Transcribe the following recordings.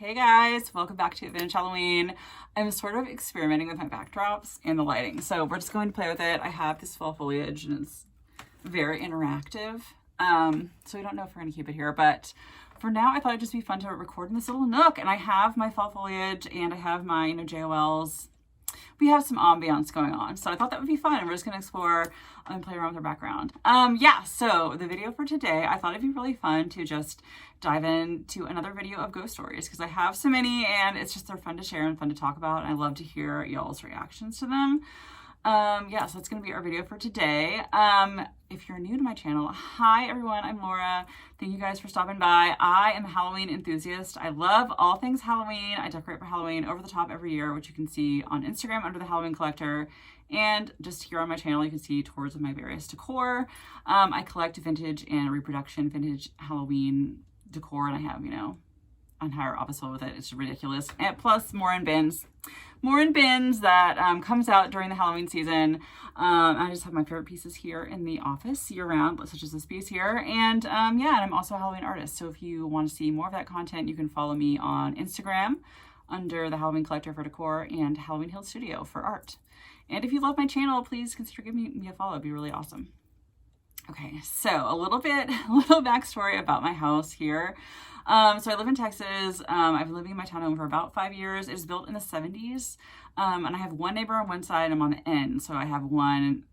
Hey guys, welcome back to Vintage Halloween. I'm sort of experimenting with my backdrops and the lighting, so we're just going to play with it. I have this fall foliage and it's very interactive, so we don't know if we're going to keep it here, but for now I thought it'd just be fun to record in this little nook, and I have my fall foliage and I have my JOLs. We have some ambiance going on, so I thought that would be fun. We're just going to explore and play around with our background. So the video for today, I thought it'd be really fun to just dive into another video of ghost stories, because I have so many and they're fun to share and fun to talk about, and I love to hear y'all's reactions to them. So that's going to be our video for today. If you're new to my channel, hi everyone, I'm Laura. Thank you guys for stopping by. I am a Halloween enthusiast. I love all things Halloween. I decorate for Halloween over the top every year, which you can see on Instagram under the Halloween Collector. And just here on my channel, you can see tours of my various decor. I collect vintage and reproduction vintage Halloween decor, and I have, entire office full with it. It's ridiculous. And plus more in bins that comes out during the Halloween season. I just have my favorite pieces here in the office year round, such as this piece here. And and I'm also a Halloween artist. So if you want to see more of that content, you can follow me on Instagram under the Halloween Collector for decor and Halloween Hill Studio for art. And if you love my channel, please consider giving me a follow. It'd be really awesome. Okay, so a little backstory about my house here. So I live in Texas. I've been living in my townhome for about 5 years. It was built in the 70s. And I have one neighbor on one side and I'm on the end. So I have one,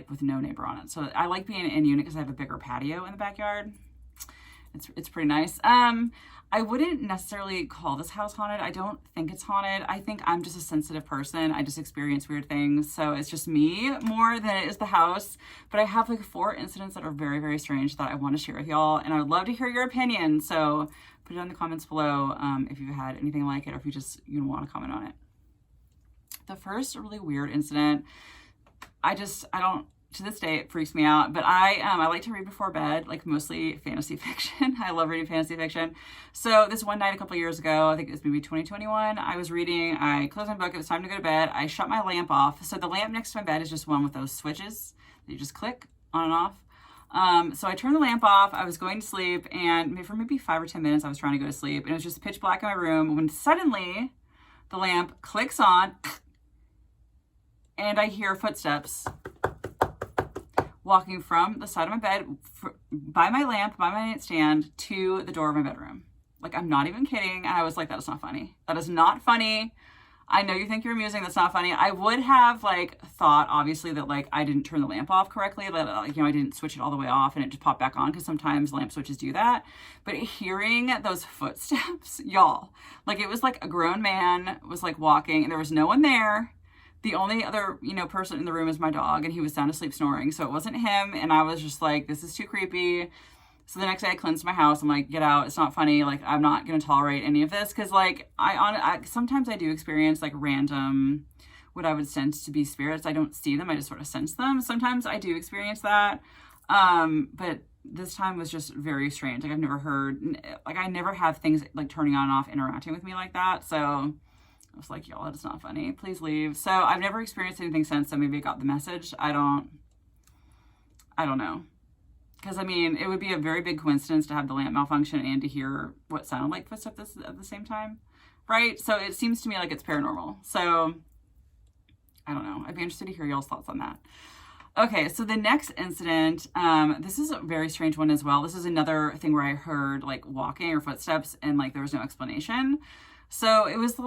with no neighbor on it. So I like being in unit because I have a bigger patio in the backyard. It's pretty nice. I wouldn't necessarily call this house haunted. I don't think it's haunted. I think I'm just a sensitive person. I just experience weird things. So it's just me more than it is the house. But I have 4 incidents that are very, very strange that I want to share with y'all. And I would love to hear your opinion. So put it in the comments below if you've had anything like it, or if you just want to comment on it. The first really weird incident, to this day, it freaks me out, but I like to read before bed, mostly fantasy fiction. I love reading fantasy fiction. So this one night a couple years ago, I think it was maybe 2021, I was reading, I closed my book, it was time to go to bed. I shut my lamp off. So the lamp next to my bed is just one with those switches that you just click on and off. So I turned the lamp off, I was going to sleep, and for maybe 5 or 10 minutes, I was trying to go to sleep, and it was just pitch black in my room when suddenly the lamp clicks on, and I hear footsteps walking from the side of my bed, by my lamp, by my nightstand, to the door of my bedroom. I'm not even kidding. And I was like, that is not funny. That is not funny. I know you think you're amusing. That's not funny. I would have thought, obviously, that I didn't turn the lamp off correctly. That I didn't switch it all the way off and it just popped back on, because sometimes lamp switches do that. But hearing those footsteps, y'all, it was a grown man was walking and there was no one there. The only other, person in the room is my dog, and he was sound asleep snoring. So it wasn't him. And I was just this is too creepy. So the next day I cleansed my house. I'm like, get out. It's not funny. I'm not going to tolerate any of this. Cause I sometimes I do experience random, what I would sense to be spirits. I don't see them. I just sort of sense them. Sometimes I do experience that. But this time was just very strange. I've never heard, I never have things turning on and off interacting with me like that. So I was like, y'all, that's not funny. Please leave. So I've never experienced anything since, so maybe I got the message. I don't know. Because, it would be a very big coincidence to have the lamp malfunction and to hear what sounded like footsteps at the same time, right? So it seems to me like it's paranormal. So I don't know. I'd be interested to hear y'all's thoughts on that. Okay, so the next incident, this is a very strange one as well. This is another thing where I heard walking or footsteps and there was no explanation. So it was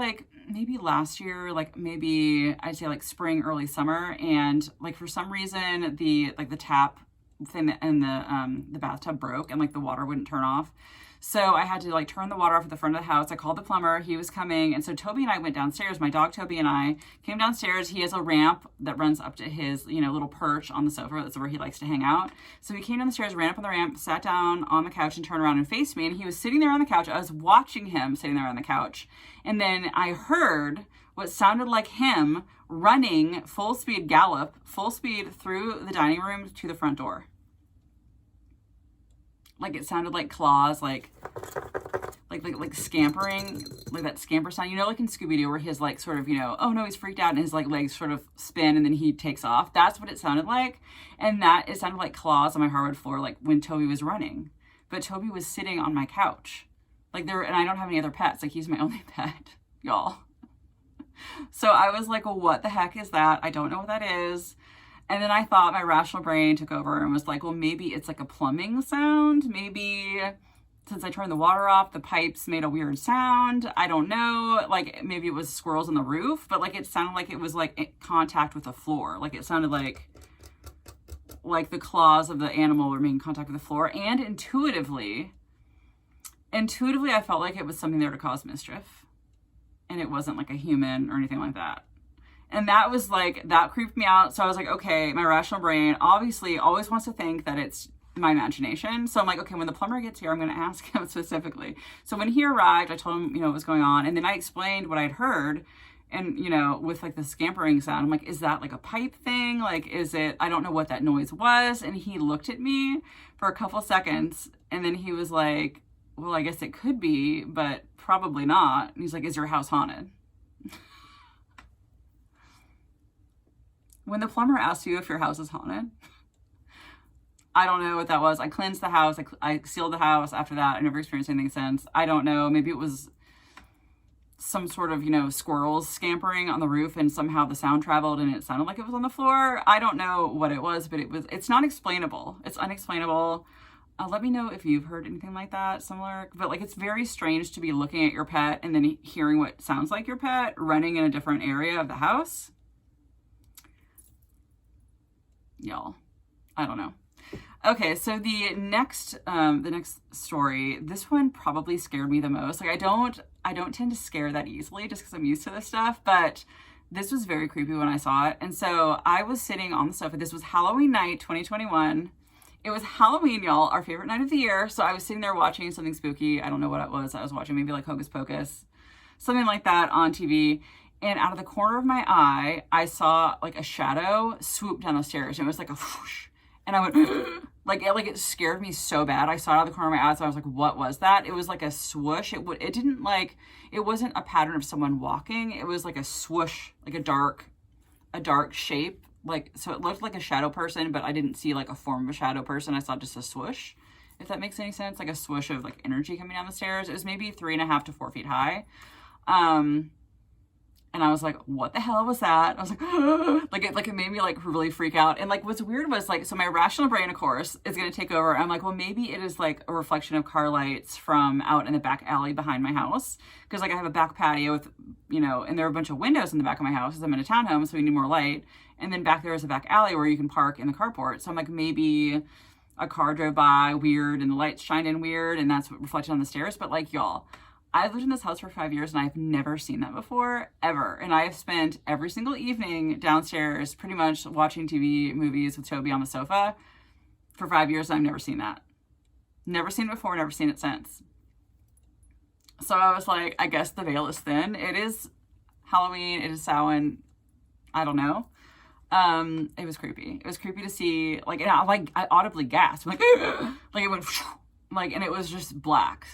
maybe last year, maybe I'd say spring, early summer. And for some reason, the tap thing in the bathtub broke and the water wouldn't turn off. So I had to turn the water off at the front of the house. I called the plumber, he was coming. And so Toby and I went downstairs. My dog Toby and I came downstairs. He has a ramp that runs up to his, little perch on the sofa. That's where he likes to hang out. So we came down the stairs, ran up on the ramp, sat down on the couch and turned around and faced me. And he was sitting there on the couch. I was watching him sitting there on the couch. And then I heard what sounded like him running full speed gallop, full speed through the dining room to the front door. It sounded like claws, like scampering, that scamper sound, in Scooby-Doo where his sort of, oh no, he's freaked out and his legs sort of spin and then he takes off. That's what it sounded like. And it sounded like claws on my hardwood floor, when Toby was running. But Toby was sitting on my couch. Like and I don't have any other pets. Like he's my only pet, y'all. So I was like, well, what the heck is that? I don't know what that is. And then I thought my rational brain took over and was like, well, maybe it's like a plumbing sound. Maybe since I turned the water off, the pipes made a weird sound. I don't know. Like maybe it was squirrels on the roof, but like it sounded like it was like in contact with the floor. Like it sounded like the claws of the animal were making contact with the floor. And intuitively, I felt like it was something there to cause mischief. And it wasn't like a human or anything like that. And that was like, that creeped me out. So I was like, okay, my rational brain obviously always wants to think that it's my imagination. So I'm like, okay, when the plumber gets here, I'm going to ask him specifically. So when he arrived, I told him, what was going on. And then I explained what I'd heard. And, with like the scampering sound, I'm like, is that like a pipe thing? Like, is it, I don't know what that noise was. And he looked at me for a couple seconds. And then he was like, well, I guess it could be, but probably not. And he's like, is your house haunted? When the plumber asks you if your house is haunted, I don't know what that was. I cleansed the house. I sealed the house after that. I never experienced anything since. I don't know. Maybe it was some sort of, squirrels scampering on the roof and somehow the sound traveled and it sounded like it was on the floor. I don't know what it was, but it's not explainable. It's unexplainable. Let me know if you've heard anything like that, similar. But like, it's very strange to be looking at your pet and then hearing what sounds like your pet running in a different area of the house. Y'all, I don't know. Okay, so the next story, this one probably scared me the most. Like I don't tend to scare that easily just because I'm used to this stuff, but this was very creepy when I saw it. And so I was sitting on the sofa. This was Halloween night, 2021. It was Halloween, y'all, our favorite night of the year. So I was sitting there watching something spooky. I don't know what it was. I was watching maybe like Hocus Pocus, something like that on TV. And out of the corner of my eye, I saw like a shadow swoop down the stairs. And it was like a whoosh. And I went, like it scared me so bad. I saw it out of the corner of my eye. So I was like, what was that? It was like a swoosh. It wasn't a pattern of someone walking. It was like a swoosh, like a dark shape. Like, so it looked like a shadow person, but I didn't see like a form of a shadow person. I saw just a swoosh, if that makes any sense. Like a swoosh of like energy coming down the stairs. It was maybe 3.5 to 4 feet high. And I was like, what the hell was that? I was like, it made me like really freak out. And like, what's weird was like, so my rational brain, of course, is going to take over. I'm like, well, maybe it is like a reflection of car lights from out in the back alley behind my house. Cause like I have a back patio with, and there are a bunch of windows in the back of my house because I'm in a townhome. So we need more light. And then back there is a back alley where you can park in the carport. So I'm like, maybe a car drove by weird and the lights shined in weird and that's what reflected on the stairs. But like, y'all, I've lived in this house for 5 years and I've never seen that before, ever. And I have spent every single evening downstairs pretty much watching TV movies with Toby on the sofa for 5 years. And I've never seen that. Never seen it before, never seen it since. So I was like, I guess the veil is thin. It is Halloween. It is Samhain. I don't know. It was creepy. It was creepy to see, like, and I audibly gasped. Like, like it went, like, and it was just black.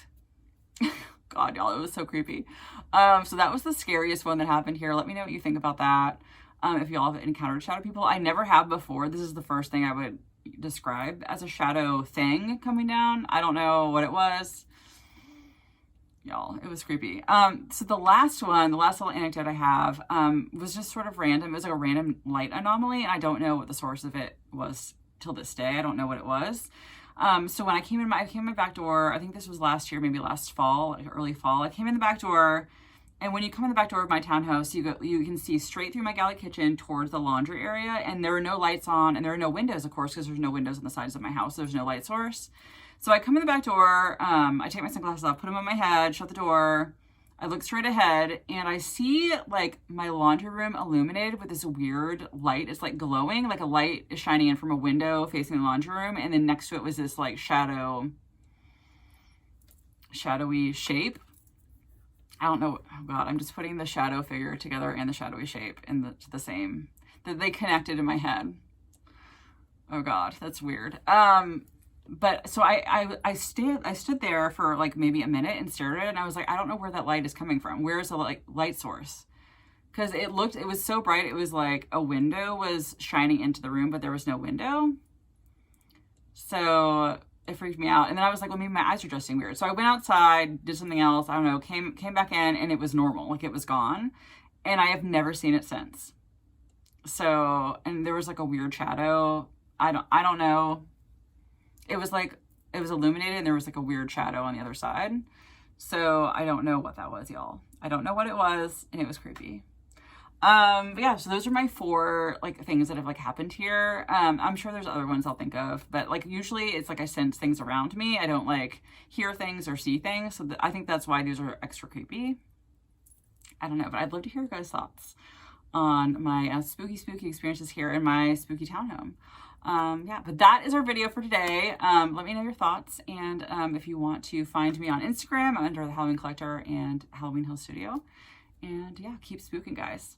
God, y'all, it was so creepy. So that was the scariest one that happened here. Let me know what you think about that. If y'all have encountered shadow people. I never have before. This is the first thing I would describe as a shadow thing coming down. I don't know what it was. Y'all, it was creepy. So the last little anecdote I have, was just sort of random. It was like a random light anomaly. And I don't know what the source of it was till this day. I don't know what it was. So when I came in my back door, I think this was last year, maybe last fall, like early fall, I came in the back door, and when you come in the back door of my townhouse, you can see straight through my galley kitchen towards the laundry area, and there are no lights on, and there are no windows, of course, because there's no windows on the sides of my house. There's no light source. So I come in the back door, I take my sunglasses off, put them on my head, shut the door, I look straight ahead, and I see like my laundry room illuminated with this weird light. It's like glowing, like a light is shining in from a window facing the laundry room, and then next to it was this like shadowy shape. I don't know. Oh God, I'm just putting the shadow figure together and the shadowy shape in the same, that they connected in my head. Oh God, that's weird. But so I stood there for like maybe a minute and stared at it, and I was like, I don't know where that light is coming from. Where's the light source? Because it was so bright. It was like a window was shining into the room, but there was no window. So it freaked me out. And then I was like, well, maybe my eyes are adjusting weird. So I went outside, did something else. I don't know, came back in, and it was normal. Like, it was gone. And I have never seen it since. So, and there was like a weird shadow. I don't know. It was like, it was illuminated and there was like a weird shadow on the other side. So I don't know what that was, y'all. I don't know what it was, and it was creepy. But yeah, so those are my 4 like things that have like happened here. I'm sure there's other ones I'll think of, but like usually it's like I sense things around me. I don't like hear things or see things. So I think that's why these are extra creepy. I don't know, but I'd love to hear your guys' thoughts on my spooky experiences here in my spooky townhome. Yeah, but that is our video for today. Let me know your thoughts, and if you want to find me on Instagram, I'm under the Halloween Collector and Halloween Hill Studio. And yeah, keep spooking, guys.